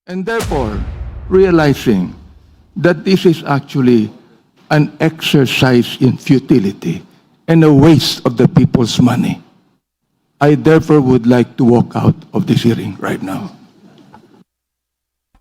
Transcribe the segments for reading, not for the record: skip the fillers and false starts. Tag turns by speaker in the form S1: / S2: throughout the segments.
S1: And therefore, realizing that this is actually an exercise in futility and a waste of the people's money, I therefore would like to walk out of this hearing right now.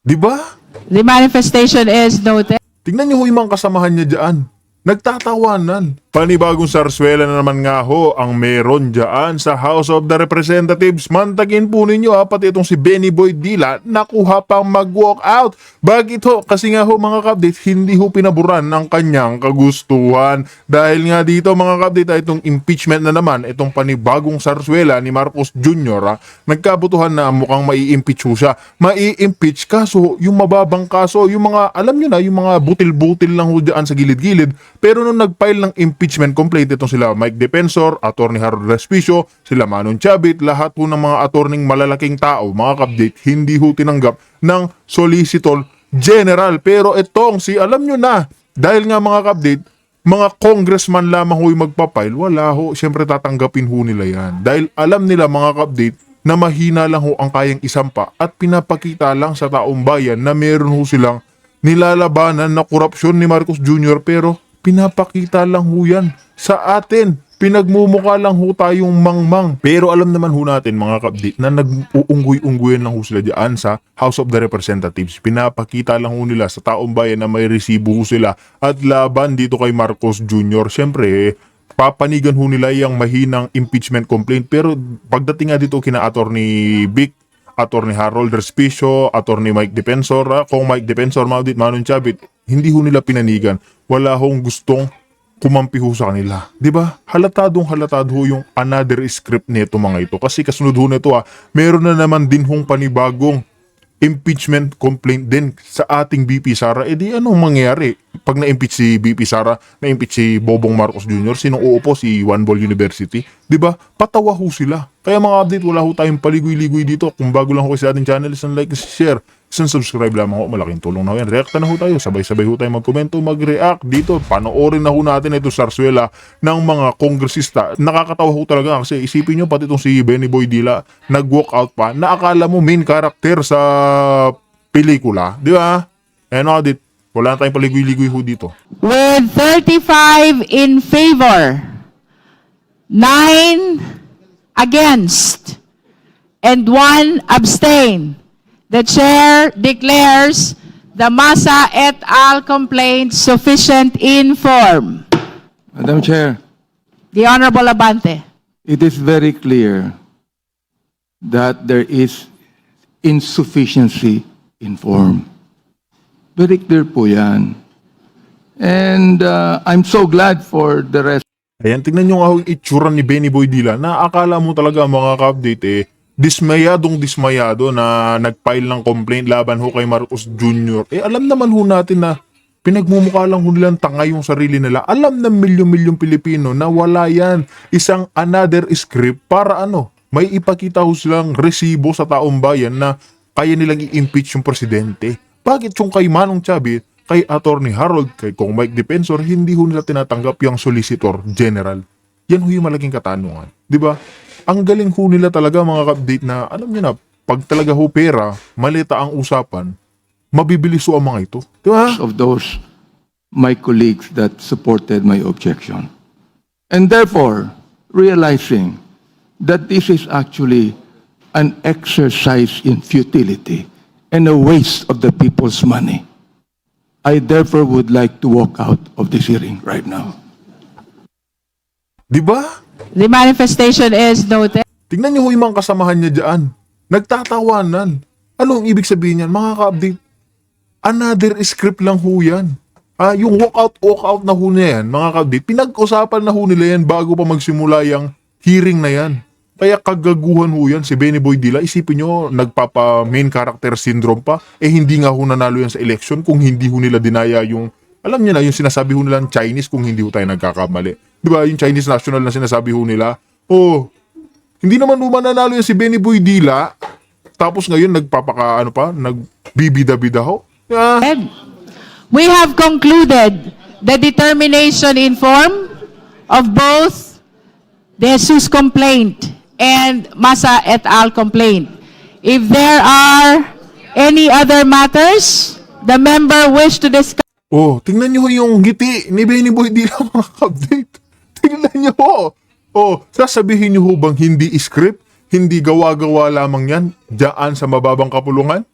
S2: Di ba?
S3: The manifestation is noted.
S2: Tignan niyo ho yung mga kasamahan niya dyan. Nagtatawanan. Panibagong sarswela na naman nga ho ang meron dyan sa House of the Representatives. Mantagin po ninyo pati itong si Benny Boy Dila nakuha pang mag-walk out. Bakit ho? Kasi nga ho mga kapdate, hindi ho pinaburan ng kanyang kagustuhan. Dahil nga dito mga kapdate, itong impeachment na naman, itong panibagong sarswela ni Marcos Jr. Nagkabutuhan na mukhang mai-impeach ho siya. Mai-impeach kaso, yung mababang kaso, yung mga, alam nyo na, yung mga butil-butil lang ho dyan sa gilid-gilid. Pero nung nag-file ng impeachment complaint, itong sila Mike Defensor, Atty. Harold Respicio, sila Manon Chavit, lahat po ng mga attorney malalaking tao, mga kapdate, hindi ho tinanggap ng Solicitor General. Pero itong si, alam nyo na, dahil nga mga kapdate, mga congressman lamang ho yung magpapile, wala ho, syempre tatanggapin ho nila yan. Dahil alam nila mga kapdate, na mahina lang ho ang kayang isampa at pinapakita lang sa taong bayan na meron ho silang nilalabanan na korupsyon ni Marcos Jr. pero pinapakita lang ho yan sa atin. Pinagmumukha lang ho tayong mangmang. Pero alam naman ho natin mga kapdate na nag-uunggoy-unggoyan lang ho sila dyan sa House of the Representatives. Pinapakita lang ho nila sa taong bayan na may resibo ho sila at laban dito kay Marcos Jr. Siyempre, papanigan ho nila yung mahinang impeachment complaint. Pero pagdating nga dito kina Atty. Vic, Atty. Harold Respicio, Atty. Mike Defensor, kung Mike Defensor, Manon Chavit, hindi ho nila pinanigan. Wala hong gustong kumampi ho sa kanila. Diba? Halatado ho yung another script nito mga ito. Kasi kasunod ho nito meron na naman din hong panibagong impeachment complaint din sa ating BP Sara. E di anong mangyayari? Pag na-impeach si BP Sara, na-impeach si Bobong Marcos Jr., sinong uupo? Si One Ball University. Diba? Patawa ho sila. Kaya mga update, wala ho tayong paligoy-ligoy dito. Kung bago lang ho kayo sa ating channel, isang like, share, isang subscribe lamang ho. Malaking tulong na ho yan. React na ho tayo. Sabay-sabay ho tayo magkomento, mag-react dito. Panoorin na ho natin ito sarswela ng mga kongresista. Nakakatawa ho talaga kasi isipin nyo pati itong si Benny Boy Dila nag-walk out pa na akala mo main character sa pelikula. Di ba? Ano update? Wala na tayong paligoy-ligoy ho dito.
S3: With 35 in favor, 9 against, and 1 abstain, the chair declares the Massa et al. Complaint sufficient in form.
S1: Madam Chair,
S3: The Honorable Abante.
S1: it is very clear that there is insufficiency in form. Very clear po yan. And I'm so glad for the rest.
S2: Ayan, tingnan nyo nga yung itsura ni Benny Boy Dila na akala mo talaga mga ka-update dismayado na nag-file ng complaint laban ho kay Marcos Jr. Alam naman ho natin na pinagmumukha lang ho nilang tanga yung sarili nila. Alam ng milyon-milyong Pilipino na wala yan. Isang another script para may ipakita ho silang resibo sa taong bayan na kaya nilang i-impeach yung presidente. Bakit yung kay Manong Chavit, kay Atty. Harold, kay Kong Mike Defensor, hindi ho nila tinatanggap yung Solicitor General? Yan ho yung malaking katanungan. Diba? Ang galing ho nila talaga mga ka-update na, alam niyo na, pag talaga ho pera, malita ang usapan, mabibilis ho ang mga ito. Diba?
S1: Of those my colleagues that supported my objection. And therefore, realizing that this is actually an exercise in futility and a waste of the people's money, I therefore would like to walk out of this hearing right now.
S2: Diba?
S3: The manifestation is noted.
S2: Tingnan niyo ho yung mga kasamahan niya dyan. Nagtatawanan. Anong ibig sabihin yan? Mga ka-update, another script lang ho yan. Yung walk out na ho na yan, mga ka-update, pinag-usapan na ho nila yan bago pa magsimula yung hearing na yan. Kaya kagaguhan ho yan si Benny Boy Dila. Isipin nyo, nagpapa-main character syndrome pa. Hindi nga ho nanalo yan sa election kung hindi ho nila dinaya yung, alam niyo na, yung sinasabi ho nilang Chinese kung hindi ho tayo nagkakamali. Diba, yung Chinese national na sinasabi ho nila, hindi naman ho mananalo yan si Benny Boy Dila. Tapos ngayon, nagbibida-bida ho.
S3: We have concluded the determination in form of both the Jesus complaint and Massa et al. Complaint. If there are Any other matters the member wish to discuss?
S2: Oh, tingnan nyo yung ngiti ni Benny Boy Dila, mga ka-update. Tingnan nyo ho. Oh, sasabihin nyo ho bang hindi script? Hindi gawa-gawa lamang yan dyan sa mababang kapulungan?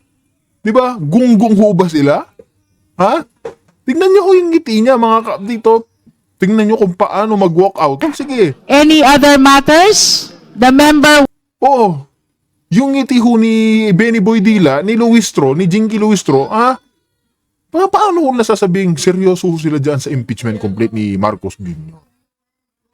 S2: Di ba? Gunggong ho ba sila? Ha? Tingnan nyo ho yung ngiti niya, mga ka-update. Oh. Tingnan nyo kung paano mag-walk out. Sige.
S3: Any other matters the member?
S2: Oo. Yung ngiti ho ni Benny Boy Dila, ni Luistro, ni Jinky Luistro, paano kung nasasabing seryoso ho sila dyan sa impeachment complaint ni Marcos Jr.?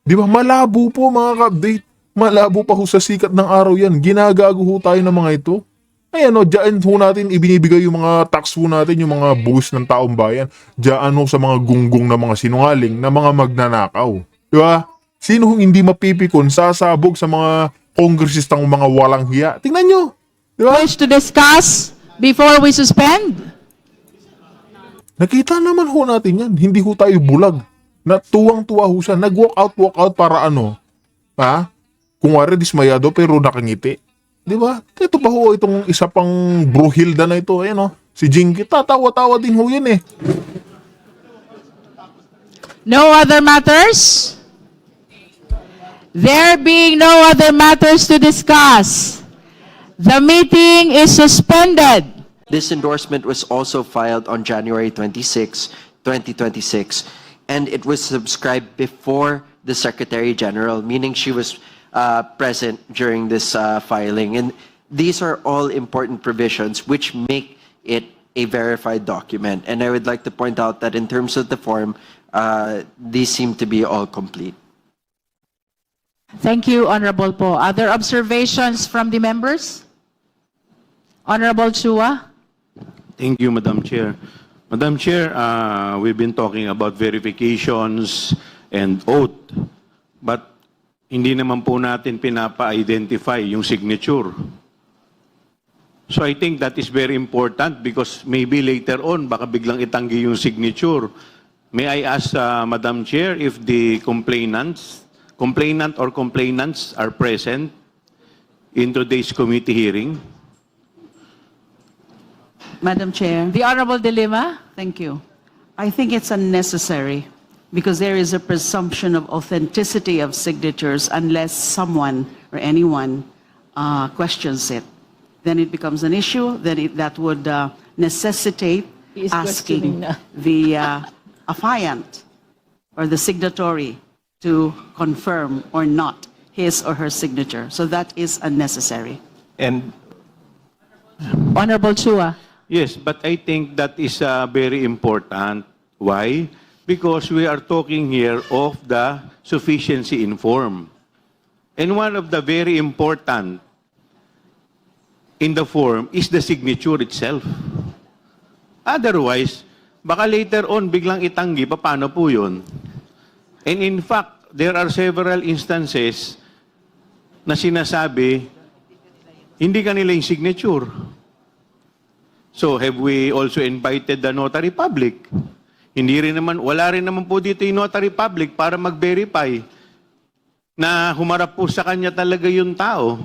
S2: Di ba? Malabo po, mga ka-update. Malabo pa ho sa sikat ng araw yan. Ginagago ho tayo ng mga ito. Ayan o, dyan ho natin ibinibigay yung mga tax ho natin, yung mga buwis ng taong bayan. Dyan ho sa mga gunggong na mga sinungaling, na mga magnanakaw. Di ba? Sino hong hindi mapipikon, sasabog sa mga kongresistang mga walang hiya? Tingnan nyo. Di ba?
S3: Wish to discuss before we suspend?
S2: Nakita naman ho natin yan. Hindi ho tayo bulag. Na tuwang-tuwa ho siya. Nag-walk out para ano? Ha? Kung wari dismayado pero nakangiti. Di ba? Ito pa ho itong isa pang bruhilda na ito. Ayan o. Si Jinky. Tatawa-tawa din ho yan eh.
S3: No other matters? There being no other matters to discuss, the meeting is suspended.
S4: This endorsement was also filed on January 26, 2026, and it was subscribed before the Secretary General, meaning she was present during this filing. And these are all important provisions which make it a verified document. And I would like to point out that in terms of the form, these seem to be all complete.
S3: Thank you, Honorable Po. Other observations from the members? Honorable Chua?
S5: Thank you, Madam Chair. Madam Chair, we've been talking about verifications and oath, but hindi naman po natin pinapa-identify yung signature. So I think that is very important because maybe later on, baka biglang itanggi yung signature. May I ask, Madam Chair, if the complainant or complainants are present in today's committee hearing?
S6: Madam Chair,
S3: The Honorable De Lima?
S6: thank you. I think it's unnecessary because there is a presumption of authenticity of signatures unless someone or anyone questions it. Then it becomes an issue, that would necessitate
S3: He is questioning
S6: asking
S3: na.
S6: the affiant or the signatory to confirm or not his or her signature. So that is unnecessary.
S7: And
S3: Honorable Chua?
S5: Yes, but I think that is very important. Why? Because we are talking here of the sufficiency in form. And one of the very important in the form is the signature itself. Otherwise, baka later on biglang itanggi, paano po yun? And in fact, there are several instances na sinasabi, hindi kanila yung signature. So, have we also invited the notary public? Hindi rin naman, wala rin naman po dito yung notary public para mag-verify na humarap po sa kanya talaga yung tao.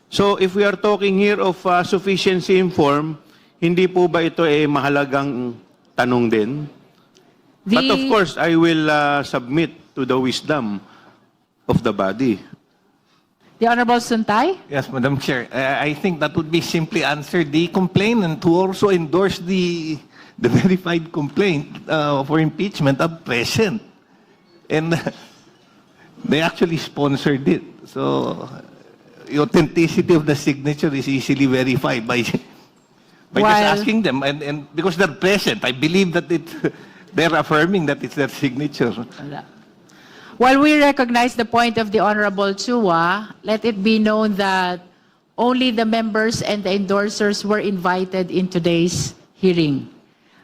S5: So, if we are talking here of sufficiency in form, hindi po ba ito mahalagang tanong din? But of course, I will submit to the wisdom of the body.
S3: The Honorable Suntay?
S7: yes, Madam Chair, I think that would be simply answer the complainant who also endorsed the verified complaint for impeachment are present. And they actually sponsored it. So the authenticity of the signature is easily verified by just asking them. And because they're present, I believe that they're affirming that it's their signature.
S3: While we recognize the point of the Honorable Chua, let it be known that only the members and the endorsers were invited in today's hearing.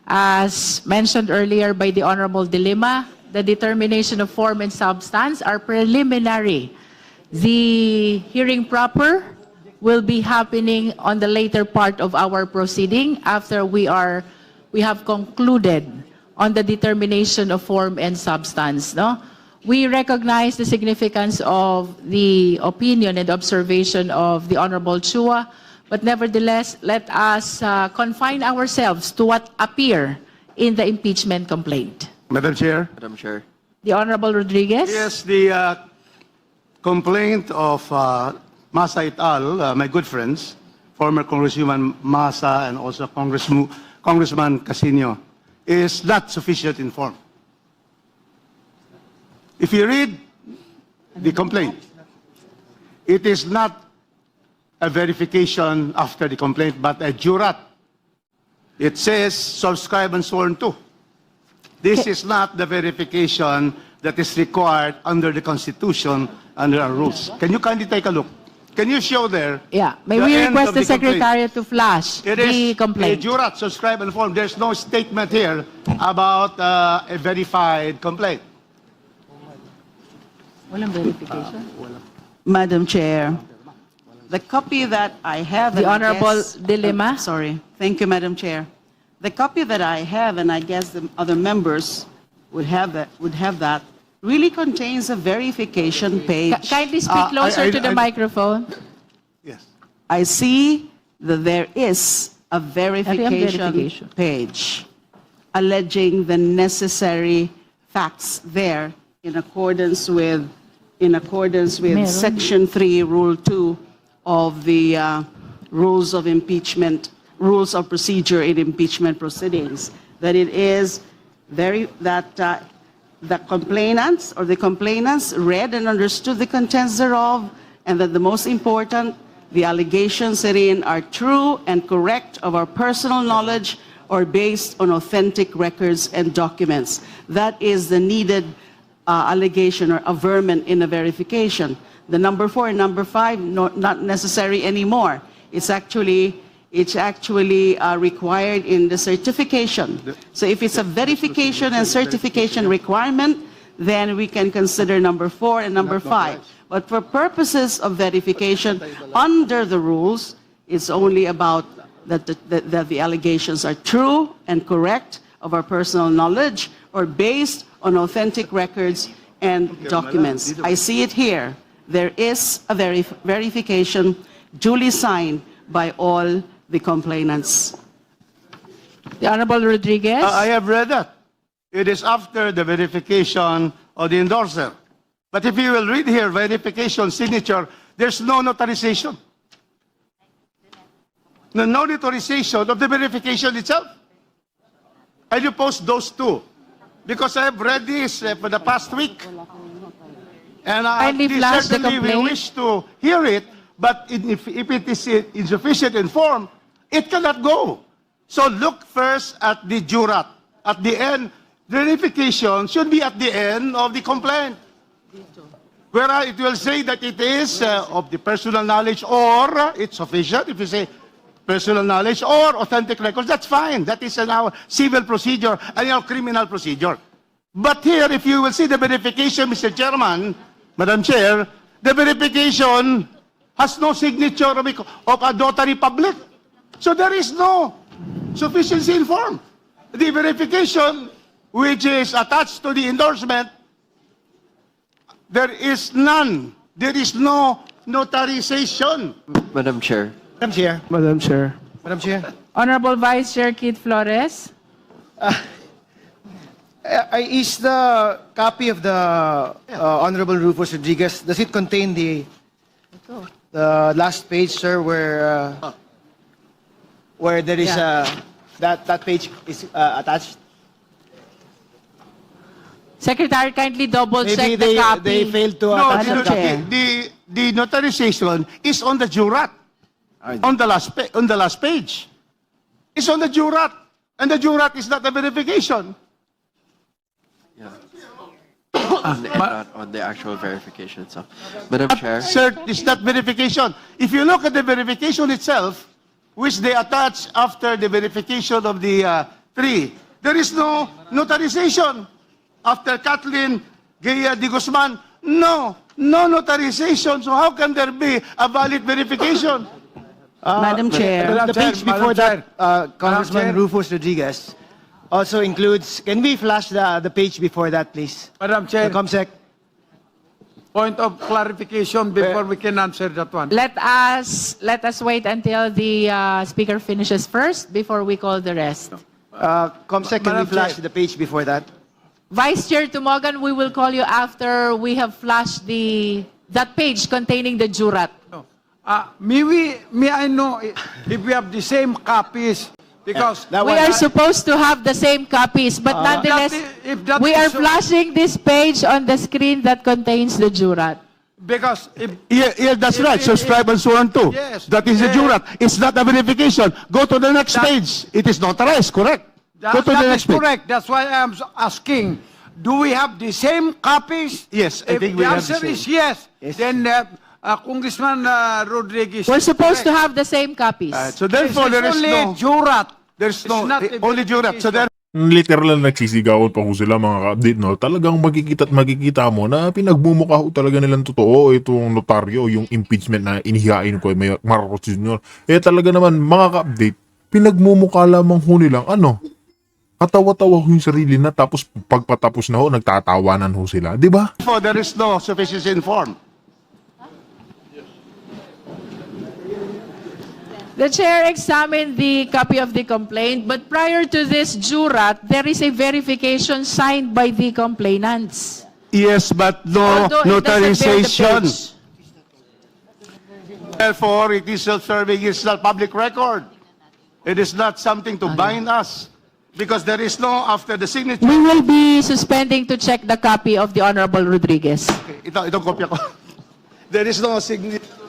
S3: As mentioned earlier by the Honorable De Lima, the determination of form and substance are preliminary. The hearing proper will be happening on the later part of our proceeding after we have concluded on the determination of form and substance. No? We recognize the significance of the opinion and observation of the Honorable Chua, But nevertheless, let us confine ourselves to what appear in the impeachment complaint.
S8: Madam Chair.
S4: Madam Chair.
S3: The Honorable Rodriguez?
S8: Yes, the complaint of Masa et al., my good friends, former Congresswoman Masa and also Congressman Casino, is not sufficient in form. If you read the complaint, it is not a verification after the complaint, but a jurat. It says subscribe and sworn to. This is not the verification that is required under the Constitution, under our rules. Can you kindly take a look? Can you show there?
S3: Yeah. May
S8: the
S3: we
S8: end
S3: request
S8: of
S3: the
S8: complaint?
S3: Secretariat to flash
S8: It
S3: the
S8: is
S3: complaint?
S8: a jurat, subscribe and form. There's no statement here about a verified complaint.
S3: Walang verification.
S6: Madam Chair, the copy that I have...
S3: The
S6: and I
S3: Honorable
S6: guess-
S3: De Lima.
S6: Sorry. Thank you, Madam Chair. The copy that I have, and I guess the other members would have that, really contains a verification page.
S3: Kindly speak closer to the
S8: I-
S3: microphone.
S8: Yes.
S6: I see that there is a verification
S3: verification.
S6: page alleging the necessary facts there in accordance with
S3: Meron.
S6: Section 3, Rule 2 of the Rules of Impeachment, Rules of Procedure in Impeachment Proceedings, that it is the complainants or the complainants read and understood the contents thereof, and that the most important, the allegations therein are true and correct of our personal knowledge or based on authentic records and documents. That is the needed allegation or averment in a verification. The number 4 and number 5, not necessary anymore. It's actually required in the certification. So if it's a verification and certification requirement, then we can consider number 4 and number 5. But for purposes of verification, under the rules, it's only about that the allegations are true and correct of our personal knowledge or based on authentic records and documents. I see it here. There is a verification duly signed by all the complainants.
S3: The Honorable Rodriguez?
S8: I have read that. It is after the verification of the endorser. But if you will read here, verification, signature, there's no notarization. No notarization of the verification itself. And you post those two. Because I have read this for the past week. And
S3: Kindly flash the
S8: certainly we
S3: complaint.
S8: wish to hear it, but if it is insufficient in form, it cannot go. So look first at the jurat. At the end, verification should be at the end of the complaint. Where it will say that it is of the personal knowledge or it's sufficient. If you say personal knowledge or authentic records, that's fine. That is in our civil procedure and our criminal procedure. But here, if you will see the verification, Mr. Chairman, Madam Chair, the verification has no signature of a notary public. So there is no sufficiency in form. The verification, which is attached to the endorsement, there is none. There is no notarization.
S4: Madam Chair.
S9: Madam Chair.
S10: Madam Chair.
S9: Madam Chair.
S3: Honorable Vice Chair Keith Flores?
S9: Is the copy of the Honorable Rufus Rodriguez, does it contain the last page, sir, where there is that page is attached?
S3: Secretary, kindly double
S9: Maybe
S3: check the copy.
S9: they failed to
S8: No,
S9: attach
S6: Madam
S9: the
S6: Chair.
S9: copy.
S8: the notarization is on the jurat. On the last page. It's on the jurat. And the jurat is not a verification.
S4: Not on the actual verification itself. Madam Chair.
S8: Sir, it's not verification. If you look at the verification itself, which they attach after the verification of the 3, there is no notarization. After Kathleen Gaya de Guzman, no notarization. So how can there be a valid verification?
S6: Madam Chair.
S9: The page before that, Congressman
S10: Chair.
S9: Rufus Rodriguez, also includes, can we flash the page before that, please?
S10: Madam
S9: The
S10: Chair,
S9: COMSEC.
S10: point of clarification before we can answer that one.
S3: Let us wait until the speaker finishes first before we call the rest.
S9: Comsec, can we
S10: Madam
S9: flash
S10: Chair.
S9: the page before that?
S3: Vice Chair Tumogan, we will call you after we have flashed that page containing the jurat.
S10: May I know if we have the same copies? Because
S9: That
S3: We
S9: one-
S3: are supposed to have the same copies, but nonetheless,
S10: if that
S3: we
S10: is
S3: are
S10: so-
S3: flashing this page on the screen that contains the jurat.
S10: because if
S8: Yeah, that's right. Subscribe and sworn to.
S10: Yes.
S8: That is the jurat. It's not a verification. Go to the next page. It is notarized, correct? Go to the
S10: that
S8: next
S10: is
S8: page.
S10: correct. That's why I'm asking. Do we have the same copies?
S8: Yes, I
S10: If
S8: think we
S10: the
S8: have the
S10: answer is
S8: same.
S10: yes,
S9: Yes.
S10: then Congressman Rodriguez.
S3: We're
S10: is
S3: supposed to
S10: correct.
S3: have the same copies.
S8: So therefore, there is
S10: It's only
S8: no,
S10: jurat.
S8: there's
S10: It's
S8: no,
S10: not a
S8: only jurat. So there
S2: Literal na nagsisigawan pa ho sila mga ka-update, no? Talagang makikita mo na pinagmumukha ho talaga nilang totoo itong notaryo, yung impeachment na inihiyain ko may Marcos Jr. Talaga naman, mga ka-update, pinagmumukha lamang ho nilang katawa-tawa ho yung sarili na tapos pagpatapos na ho, nagtatawanan ho sila. Di ba?
S8: therefore, there is no sufficiency in form.
S3: The chair examined the copy of the complaint, but prior to this jurat, there is a verification signed by the complainants.
S8: Yes, but no
S3: Although it doesn't bear the
S8: notarization.
S3: page.
S8: Therefore, it is self-serving. It's not public record. It is not something to bind us. Because there is no, after the signature.
S3: We will be suspending to check the copy of the Honorable Rodriguez.
S8: Itong kopya ko. There is no signature.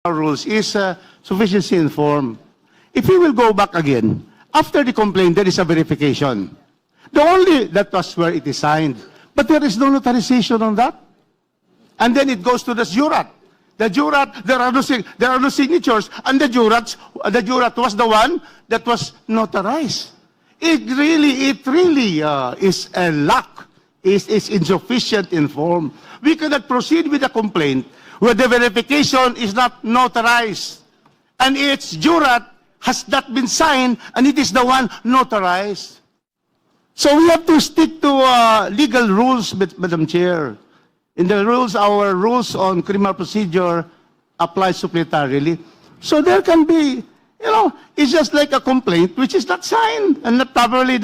S8: Rules is sufficiency in form. If we will go back again, after the complaint, there is a verification. The only, that was where it is signed. But there is no notarization on that. And then it goes to the jurat. The jurat, there are no signatures, and the jurat was the one that was notarized. It really is a lack, is insufficient in form. We cannot proceed with a complaint where the verification is not notarized, and its jurat has not been signed, and it is the one notarized. So we have to stick to legal rules, Madam Chair. In the rules, our rules on criminal procedure apply supplementarily. So there can be, it's just like a complaint which is not signed and not properly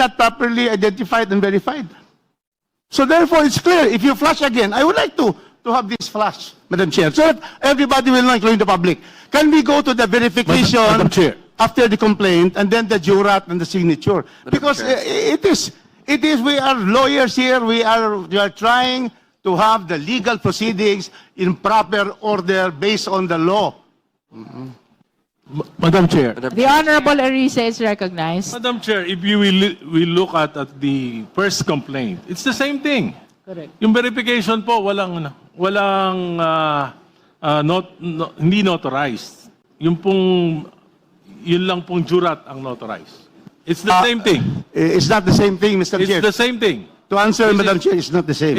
S8: identified and verified. So therefore, it's clear. If you flash again, I would like to have this flash, Madam Chair, so that everybody will know, including the public. Can we go to the verification
S1: Madam Chair.
S8: after the complaint and then the jurat and the signature? Because
S4: Chair.
S8: it is, we are lawyers here, we are trying to have the legal proceedings in proper order based on the law.
S1: Madam Chair.
S3: The Honorable Arisa is recognized.
S11: Madam Chair, if you will look at the first complaint, it's the same thing.
S3: Correct.
S11: Yung verification po, hindi notarized. Yun lang pong jurat ang notarized. It's the same thing.
S8: It's not the same thing, Mr. Chair.
S11: It's the same thing.
S8: To answer,
S11: This
S8: Madam
S11: is-
S8: Chair, it's not the same.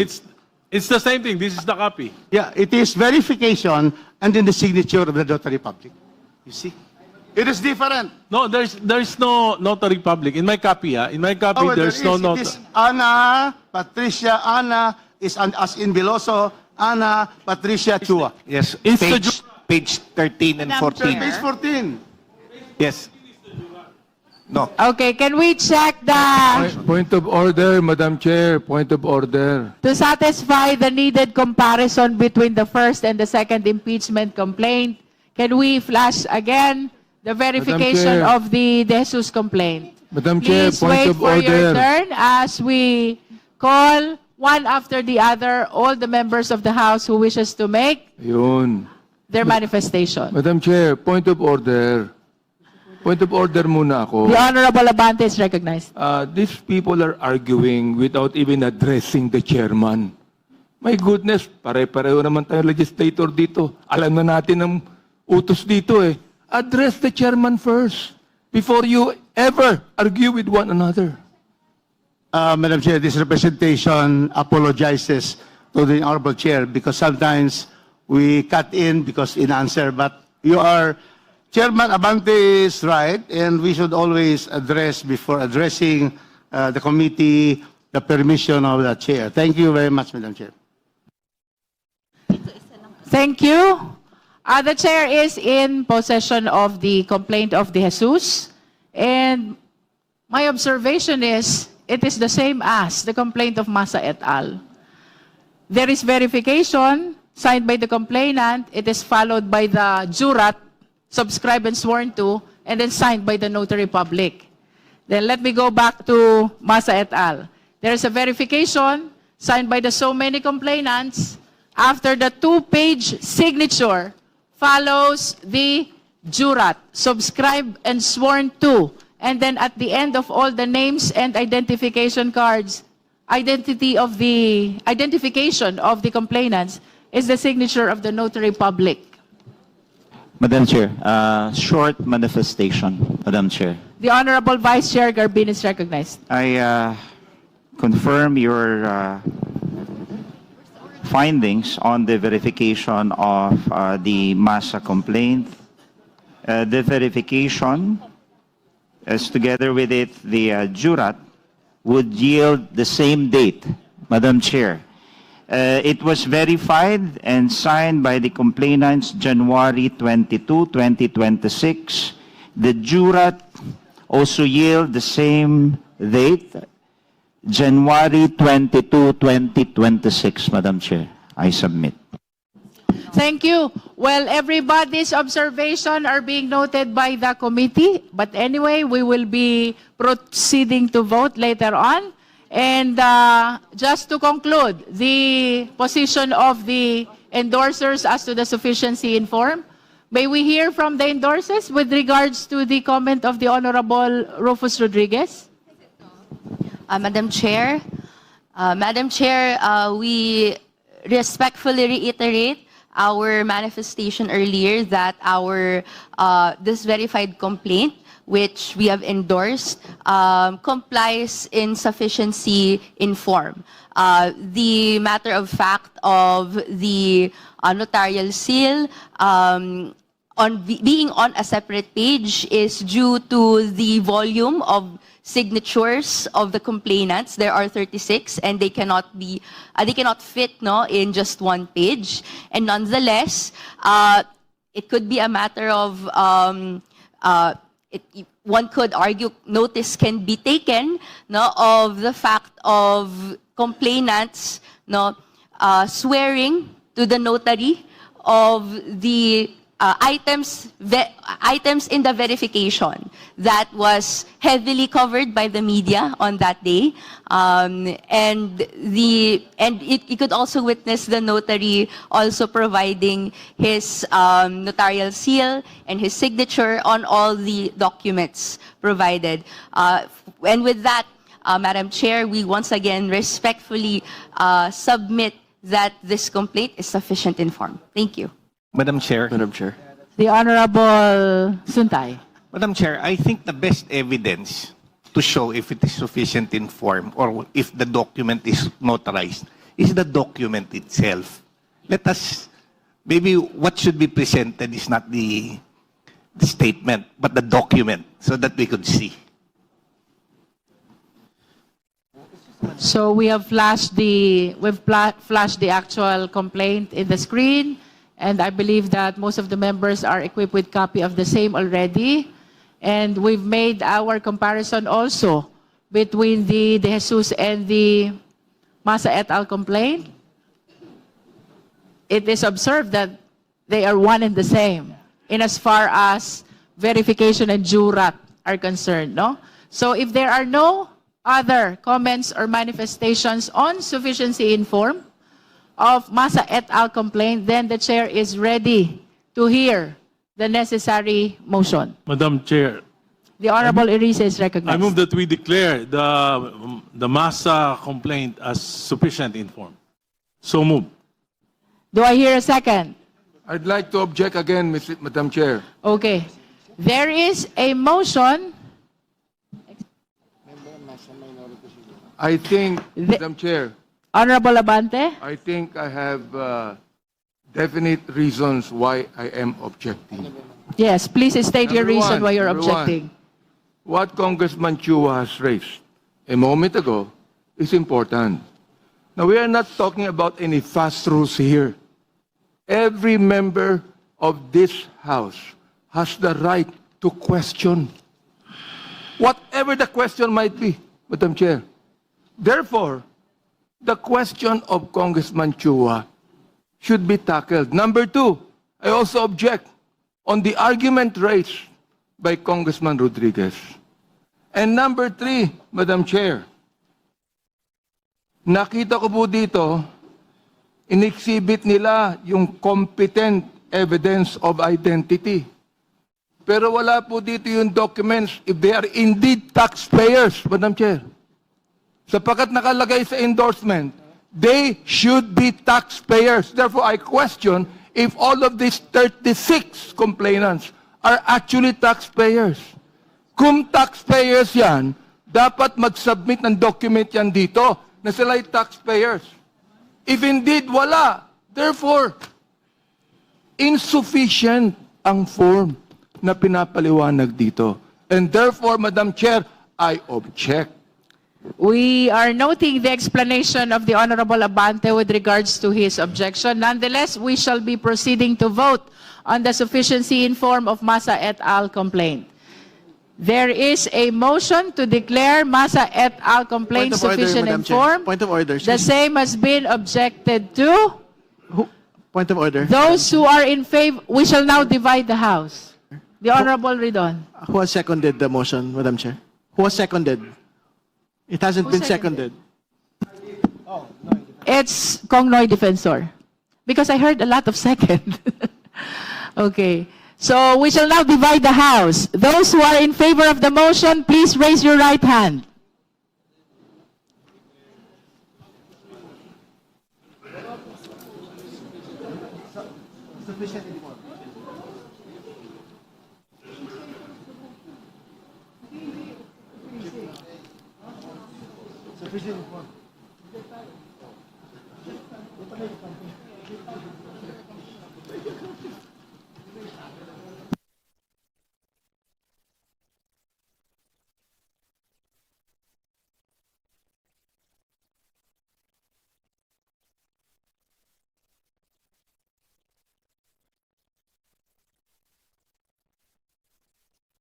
S11: It's the same thing. This is the copy.
S8: Yeah, it is verification and then the signature of the notary public. You see? It is different.
S11: No, there's no notary public. In my copy,
S8: Well,
S11: there's no
S8: it
S11: notary.
S8: is Ana, Patricia, Ana, is as in Biloso, Ana, Patricia, Chua.
S7: Yes,
S11: It's the
S7: page 13 and 14.
S8: Page 14.
S7: Yes. No.
S3: Okay, can we check
S1: Point of order, Madam Chair. Point of order.
S3: to satisfy the needed comparison between the first and the second impeachment complaint? Can we flash again the verification
S1: Chair.
S3: of the De Jesus complaint?
S1: Madam Chair,
S3: Please
S1: point
S3: wait
S1: of
S3: for your
S1: order.
S3: turn as we call one after the other all the members of the House who wishes to make
S1: Yun.
S3: their manifestation.
S1: Madam Chair, point of order. Point of order muna ako.
S3: The Honorable Abante is recognized.
S1: These people are arguing without even addressing the chairman. My goodness, pare-pareho naman tayo legislator dito. Alam na natin ang utos dito eh. Address the chairman first before you ever argue with one another.
S8: Madam Chair, this representation apologizes to the Honorable Chair because sometimes we cut in because in answer, but you are Chairman Abante is right, and we should always address, before addressing the committee, the permission of the chair. Thank you very much, Madam Chair.
S3: Thank you. The chair is in possession of the complaint of De Jesus, and my observation is it is the same as the complaint of Masa et al. There is verification signed by the complainant. It is followed by the jurat, subscribed and sworn to, and then signed by the notary public. Then let me go back to Masa et al. There is a verification signed by the so many complainants. After the 2-page signature follows the jurat, subscribed and sworn to. And then at the end of all the names and identification cards, identification of the complainants is the signature of the notary public.
S12: Madam Chair, short manifestation, Madam Chair.
S3: The Honorable Vice Chair Garbin is recognized.
S12: I confirm your findings on the verification of the Masa complaint. The verification, as together with it, the jurat, would yield the same date, Madam Chair. It was verified and signed by the complainants January 22, 2026. The jurat also yield the same date, January 22, 2026, Madam Chair. I submit.
S3: Thank you. Well, everybody's observation are being noted by the committee. But anyway, we will be proceeding to vote later on. And just to conclude, the position of the endorsers as to the sufficiency in form. May we hear from the endorsers with regards to the comment of the Honorable Rufus Rodriguez?
S13: Madam Chair, we respectfully reiterate our manifestation earlier that our this verified complaint, which we have endorsed, complies in sufficiency in form. The matter of fact of the notarial seal being on a separate page is due to the volume of signatures of the complainants. There are 36, and they cannot fit in just one page. And nonetheless, it could be a matter of one could argue notice can be taken of the fact of complainants swearing to the notary of the items in the verification that was heavily covered by the media on that day, and it could also witness the notary also providing his notarial seal and his signature on all the documents provided. And with that, Madam Chair, we once again respectfully submit that this complaint is sufficient in form. Thank you.
S7: Madam Chair.
S4: Madam Chair.
S3: The Honorable Suntay.
S7: Madam Chair, I think the best evidence to show if it is sufficient in form or if the document is notarized is the document itself. Let us, maybe what should be presented is not the statement, but the document so that we could see.
S3: So we have flashed the actual complaint in the screen, and I believe that most of the members are equipped with copy of the same already. And we've made our comparison also between the De Jesus and the Masa et al. Complaint. It is observed that they are one and the same in as far as verification and jurat are concerned, no? So if there are no other comments or manifestations on sufficiency in form of Masa et al. Complaint, then the chair is ready to hear the necessary motion.
S11: Madam Chair,
S3: The Honorable Erice is recognized.
S11: I move that we declare the Masa complaint as sufficient in form. So move.
S3: Do I hear a second?
S1: I'd like to object again, Madam Chair.
S3: Okay. There is a motion.
S1: I think, Madam Chair,
S3: Honorable Abante?
S1: I think I have definite reasons why I am objecting.
S3: Yes, please state your
S1: Number
S3: reason
S1: one,
S3: why you're
S1: number one.
S3: objecting.
S1: What Congressman Chua has raised a moment ago is important. Now, we are not talking about any fast rules here. Every member of this House has the right to question, whatever the question might be, Madam Chair. Therefore, the question of Congressman Chua should be tackled. Number two, I also object on the argument raised by Congressman Rodriguez. And number three, Madam Chair, nakita ko po dito, in-exhibit nila yung competent evidence of identity. Pero wala po dito yung documents if they are indeed taxpayers, Madam Chair. Sapagkat nakalagay sa endorsement, they should be taxpayers. Therefore, I question if all of these 36 complainants are actually taxpayers. Kung taxpayers yan, dapat mag-submit ng document yan dito na sila ay taxpayers. If indeed wala, therefore, insufficient ang form na pinapaliwanag dito. And therefore, Madam Chair, I object.
S3: We are noting the explanation of the Honorable Abante with regards to his objection. Nonetheless, we shall be proceeding to vote on the sufficiency in form of Masa et al. Complaint. There is a motion to declare Masa et al. Complaint sufficient in form.
S9: Point of order.
S3: The same has been objected to.
S9: Point of order.
S3: Those who are in favor, we shall now divide the House. The Honorable Ridon.
S9: Who has seconded the motion, Madam Chair? Who has seconded? It hasn't
S3: Who
S9: been
S3: seconded?
S9: seconded.
S3: It's Kong Noy Defensor. Because I heard a lot of second. Okay. So we shall now divide the House. Those who are in favor of the motion, please raise your right hand.